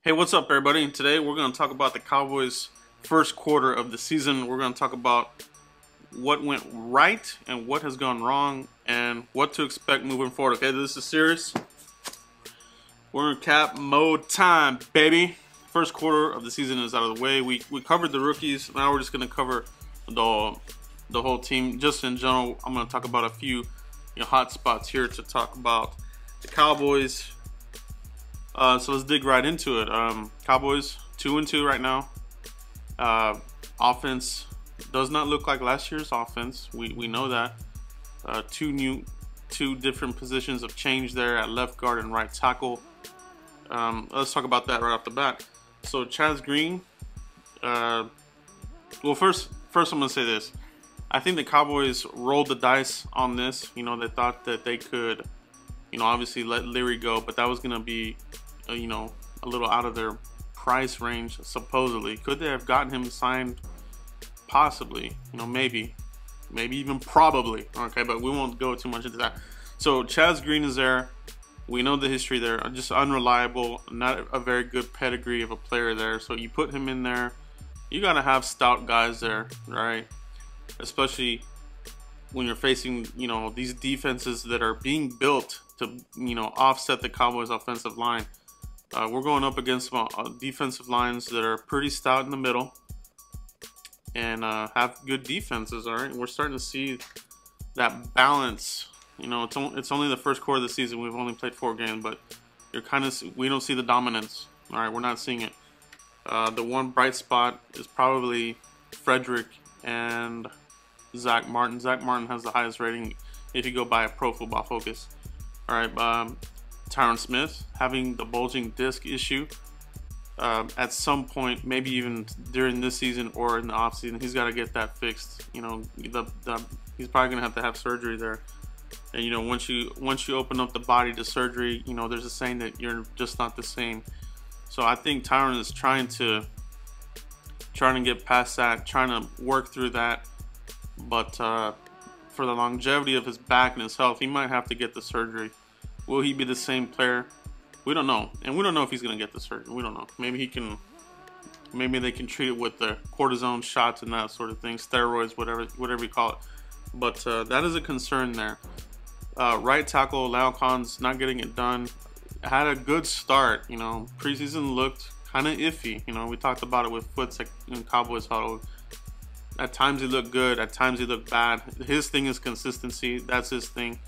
Hey, what's up, everybody? Today we're going to talk about the Cowboys' first quarter of the season. We're going to talk about what went right and what has gone wrong and what to expect moving forward. Okay, this is serious. We're in cap mode time, baby. First quarter of the season is out of the way. We covered the rookies. Now we're just going to cover the whole team. Just in general, I'm going to talk about a few hot spots here to talk about the Cowboys. So let's dig right into it. Cowboys 2-2 right now. Offense does not look like last year's offense. We know that. Two different positions of change there at left guard and right tackle. Let's talk about that right off the bat. So Chaz Green. Well, first I'm gonna say this. I think the Cowboys rolled the dice on this. They thought that they could, obviously let Leary go, but that was gonna be a little out of their price range, supposedly. Could they have gotten him signed? Possibly. Maybe even probably. Okay, but we won't go too much into that. So Chaz Green is there. We know the history there. Just unreliable, not a very good pedigree of a player there. So you put him in there. You gotta have stout guys there, right? Especially when you're facing, these defenses that are being built to, offset the Cowboys' offensive line. We're going up against defensive lines that are pretty stout in the middle and have good defenses. All right, we're starting to see that balance. It's only the first quarter of the season. We've only played 4 games, but we don't see the dominance. All right, we're not seeing it. The one bright spot is probably Frederick and Zach Martin. Zach Martin has the highest rating if you go by a Pro Football Focus. All right. Tyron Smith having the bulging disc issue. At some point, maybe even during this season or in the off season, he's got to get that fixed. He's probably gonna have to have surgery there. And once you open up the body to surgery, there's a saying that you're just not the same. So I think Tyron is trying to get past that, trying to work through that. But for the longevity of his back and his health, he might have to get the surgery. Will he be the same player? We don't know, and we don't know if he's gonna get the surgery. We don't know. Maybe they can treat it with the cortisone shots and that sort of thing, steroids, whatever you call it. But that is a concern there. Right tackle Laocon's not getting it done. Had a good start. Preseason looked kind of iffy. We talked about it with Foots in Cowboys huddle. At times he looked good. At times he looked bad. His thing is consistency. That's his thing.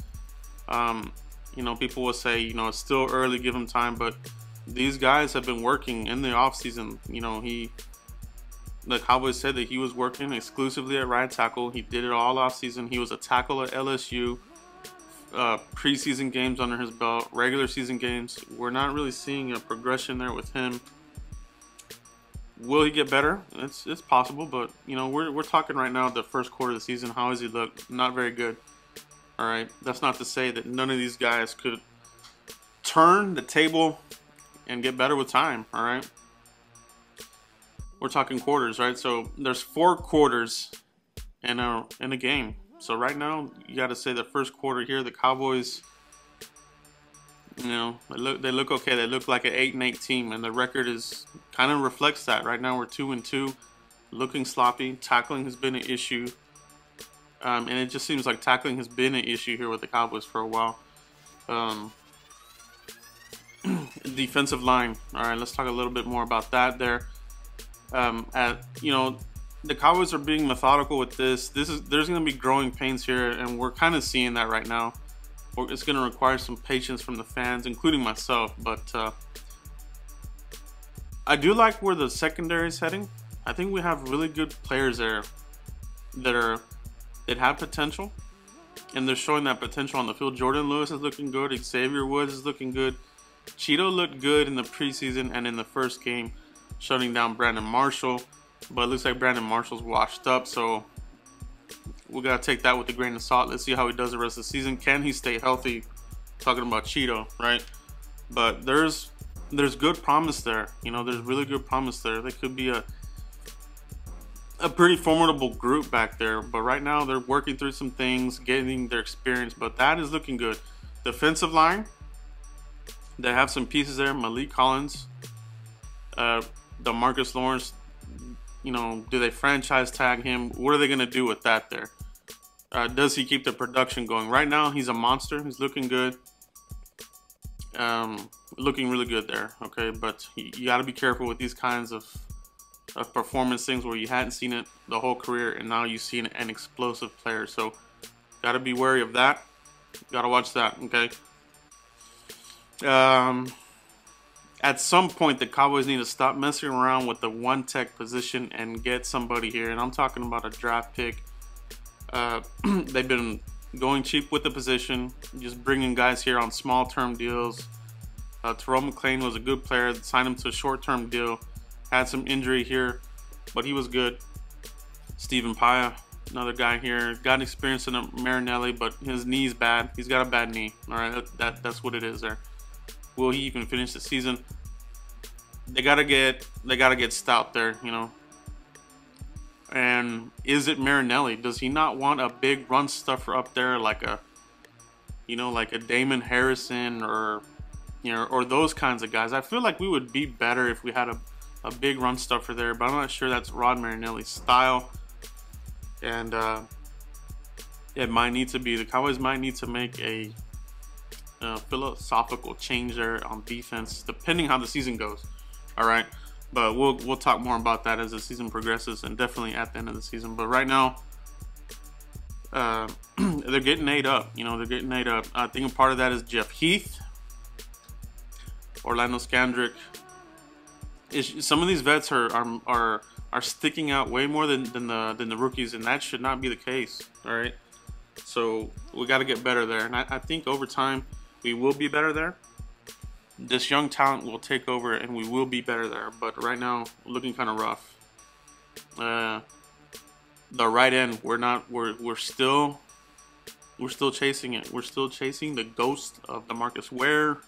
People will say, it's still early, give him time, but these guys have been working in the offseason. The Cowboys said that he was working exclusively at right tackle. He did it all offseason. He was a tackle at LSU. Preseason games under his belt, regular season games. We're not really seeing a progression there with him. Will he get better? It's possible, but we're talking right now the first quarter of the season. How does he look? Not very good. All right, that's not to say that none of these guys could turn the table and get better with time. All right, we're talking quarters, right? So there's 4 quarters in a game. So right now, you got to say the first quarter here, the Cowboys, they look okay. They look like an 8-8 team, and the record is kind of reflects that. Right now, we're 2-2, looking sloppy. Tackling has been an issue. And it just seems like tackling has been an issue here with the Cowboys for a while. Defensive line. All right, let's talk a little bit more about that there. The Cowboys are being methodical with this. There's going to be growing pains here, and we're kind of seeing that right now. It's going to require some patience from the fans, including myself. But I do like where the secondary is heading. I think we have really good players there that have potential, and they're showing that potential on the field. Jordan Lewis is looking good. Xavier Woods is looking good. Cheeto looked good in the preseason and in the first game, shutting down Brandon Marshall. But it looks like Brandon Marshall's washed up, so we got to take that with a grain of salt. Let's see how he does the rest of the season. Can he stay healthy? Talking about Cheeto, right? But there's good promise there. There's really good promise there. They could be a pretty formidable group back there, but right now they're working through some things, getting their experience, but that is looking good. Defensive line, they have some pieces there. Malik Collins, DeMarcus Lawrence, you know, do they franchise tag him? What are they going to do with that there? Does he keep the production going? Right now, he's a monster. He's looking good. Looking really good there, okay? But you got to be careful with these kinds of performance things where you hadn't seen it the whole career, and now you see an explosive player. So, got to be wary of that. Got to watch that, okay? At some point, the Cowboys need to stop messing around with the one tech position and get somebody here. And I'm talking about a draft pick. They've been going cheap with the position, just bringing guys here on small-term deals. Terrell McClain was a good player. Signed him to a short-term deal. Had some injury here, but he was good. Stephen Paya, another guy here. Got experience in Marinelli, but his knee's bad. He's got a bad knee. All right, that's what it is there. Will he even finish the season? They gotta get stout there, you know. And is it Marinelli? Does he not want a big run stuffer up there, like a, you know, like a Damon Harrison or, you know, or those kinds of guys? I feel like we would be better if we had a big run stuffer there, but I'm not sure that's Rod Marinelli's style. And it might need to be, the Cowboys might need to make a philosophical change there on defense, depending how the season goes. All right, but we'll talk more about that as the season progresses, and definitely at the end of the season. But right now, they're getting ate up. You know, they're getting ate up. I think a part of that is Jeff Heath, Orlando Scandrick. Some of these vets are sticking out way more than the rookies, and that should not be the case. All right, so we got to get better there, and I think over time we will be better there. This young talent will take over, and we will be better there. But right now, looking kind of rough. The right end, we're still chasing it. We're still chasing the ghost of DeMarcus Ware.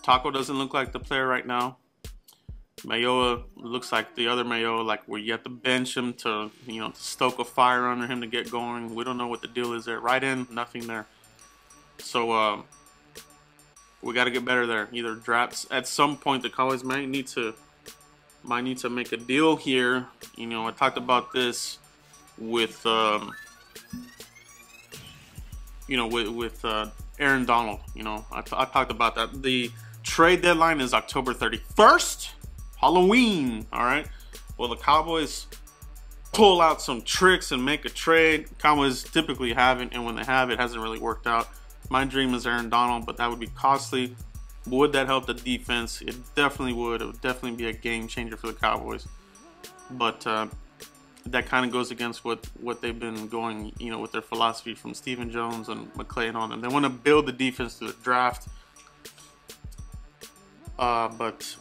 Taco doesn't look like the player right now. Mayoa looks like the other Mayoa, like where you have to bench him to, you know, to stoke a fire under him to get going. We don't know what the deal is there. Right end, nothing there. So we got to get better there. Either drafts at some point. The Cowboys might need to make a deal here. You know, I talked about this with you know, with Aaron Donald. You know, I talked about that. The trade deadline is October 31st, Halloween. All right. Well, the Cowboys pull out some tricks and make a trade. Cowboys typically haven't, and when they have, it hasn't really worked out. My dream is Aaron Donald, but that would be costly. Would that help the defense? It definitely would. It would definitely be a game changer for the Cowboys. But that kind of goes against what they've been going, you know, with their philosophy from Stephen Jones and McClay and all them. They want to build the defense to the draft. But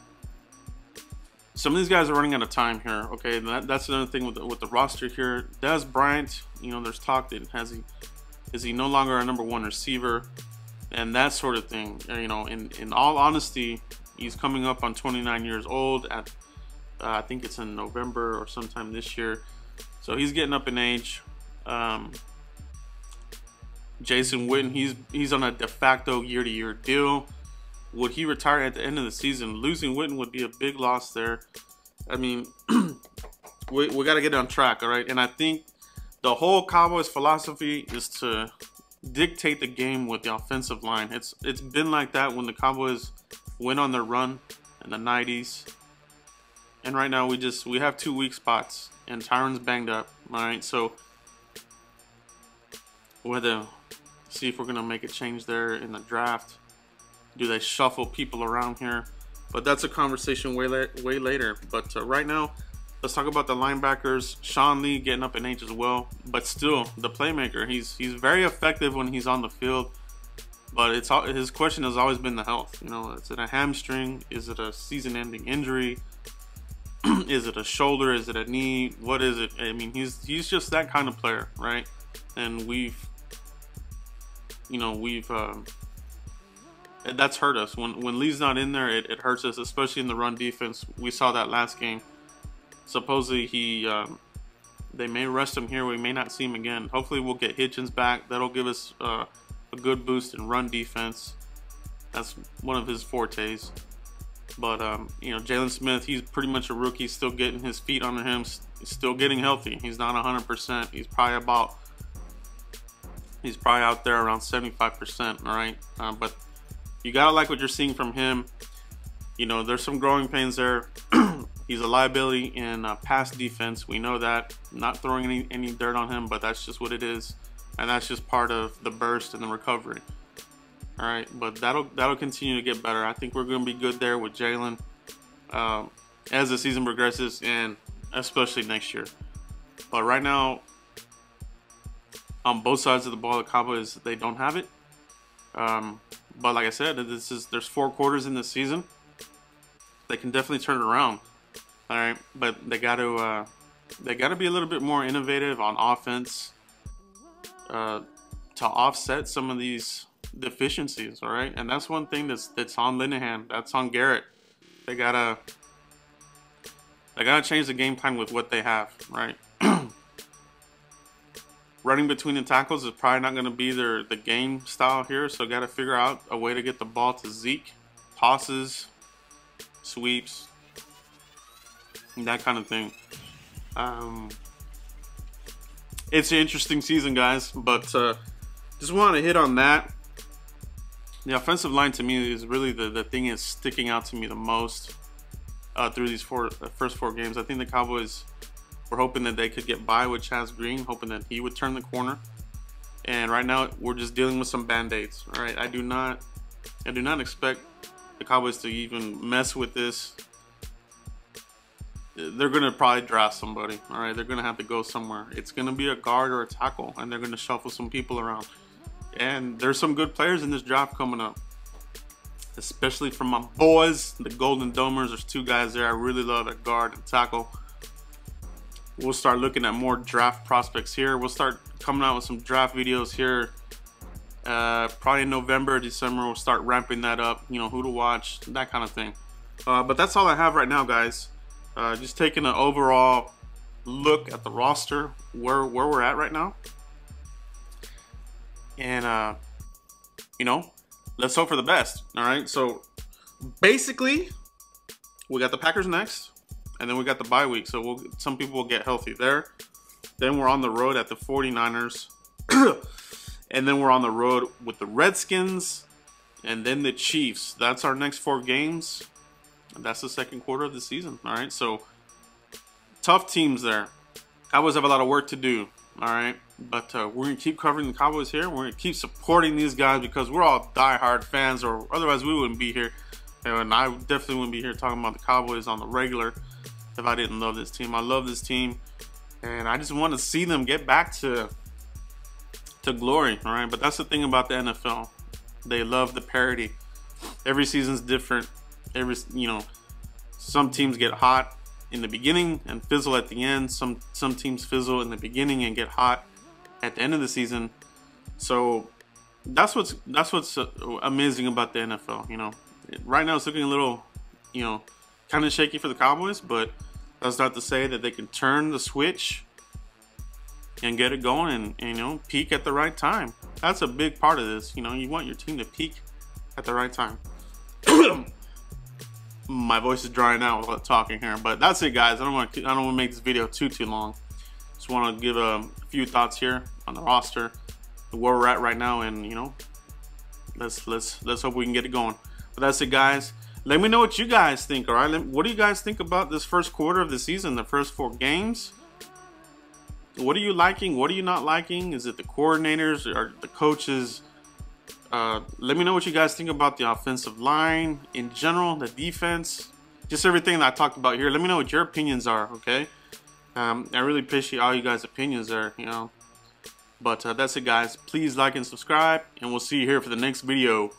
some of these guys are running out of time here. Okay, that's another thing with the roster here. Dez Bryant, you know, there's talk that is he no longer a #1 receiver, and that sort of thing. You know, in all honesty, he's coming up on 29 years old. At I think it's in November or sometime this year, so he's getting up in age. Jason Witten, he's on a de facto year-to-year deal. Would he retire at the end of the season? Losing Witten would be a big loss there. I mean, we got to get on track, all right? And I think the whole Cowboys philosophy is to dictate the game with the offensive line. It's been like that when the Cowboys went on their run in the 90s. And right now we have 2 weak spots, and Tyron's banged up. All right, so we'll have to see if we're gonna make a change there in the draft. Do they shuffle people around here? But that's a conversation way later. But right now, let's talk about the linebackers. Sean Lee getting up in age as well, but still the playmaker. He's very effective when he's on the field. But his question has always been the health. You know, is it a hamstring? Is it a season-ending injury? Is it a shoulder? Is it a knee? What is it? I mean, he's just that kind of player, right? And that's hurt us. When Lee's not in there, it hurts us, especially in the run defense. We saw that last game. Supposedly they may rest him here. We may not see him again. Hopefully we'll get Hitchens back. That'll give us a good boost in run defense. That's one of his fortes. But you know, Jalen Smith, he's pretty much a rookie, still getting his feet under him, still getting healthy. He's not 100%. He's probably out there around 75%. All right, but you gotta like what you're seeing from him. You know, there's some growing pains there. He's a liability in pass defense. We know that. Not throwing any dirt on him, but that's just what it is, and that's just part of the burst and the recovery. All right, but that'll continue to get better. I think we're going to be good there with Jalen as the season progresses, and especially next year. But right now, on both sides of the ball, the Cowboys, they don't have it. But like I said, there's 4 quarters in this season. They can definitely turn it around. All right, but they got to be a little bit more innovative on offense to offset some of these deficiencies. All right, and that's one thing that's on Linehan. That's on Garrett. They gotta change the game plan with what they have. Right, running between the tackles is probably not going to be the game style here. So got to figure out a way to get the ball to Zeke, tosses, sweeps, that kind of thing. It's an interesting season, guys, but just want to hit on that. The offensive line to me is really the thing is sticking out to me the most through these first 4 games. I think the Cowboys were hoping that they could get by with Chaz Green, hoping that he would turn the corner. And right now we're just dealing with some band-aids. All right, I do not expect the Cowboys to even mess with this. They're going to probably draft somebody. All right, they're going to have to go somewhere. It's going to be a guard or a tackle, and they're going to shuffle some people around. And there's some good players in this draft coming up, especially from my boys, the Golden Domers. There's 2 guys there I really love at guard and tackle. We'll start looking at more draft prospects here. We'll start coming out with some draft videos here. Probably in November, December, we'll start ramping that up. You know, who to watch, that kind of thing. But that's all I have right now, guys. Just taking an overall look at the roster, where we're at right now. And, you know, let's hope for the best. All right, so basically, we got the Packers next, and then we got the bye week. So some people will get healthy there. Then we're on the road at the 49ers. And then we're on the road with the Redskins, and then the Chiefs. That's our next 4 games. And that's the second quarter of the season. All right, so tough teams there. Cowboys have a lot of work to do. All right, but we're gonna keep covering the Cowboys here. We're gonna keep supporting these guys because we're all diehard fans, or otherwise we wouldn't be here. And I definitely wouldn't be here talking about the Cowboys on the regular if I didn't love this team. I love this team, and I just want to see them get back to glory. All right, but that's the thing about the NFL. They love the parity. Every season's different. Some teams get hot in the beginning and fizzle at the end. Some teams fizzle in the beginning and get hot at the end of the season. So that's what's amazing about the NFL. You know, right now it's looking a little, kind of shaky for the Cowboys, but that's not to say that they can turn the switch and get it going and peak at the right time. That's a big part of this. You want your team to peak at the right time. My voice is drying out while talking here, but that's it, guys. I don't want to make this video too long. Just want to give a few thoughts here on the roster, where we're at right now, and let's hope we can get it going. But that's it, guys. Let me know what you guys think. All right, what do you guys think about this first quarter of the season, the first 4 games? What are you liking? What are you not liking? Is it the coordinators or the coaches? Let me know what you guys think about the offensive line in general, the defense, just everything that I talked about here. Let me know what your opinions are, okay? I really appreciate all you guys' opinions there, But that's it, guys. Please like and subscribe, and we'll see you here for the next video.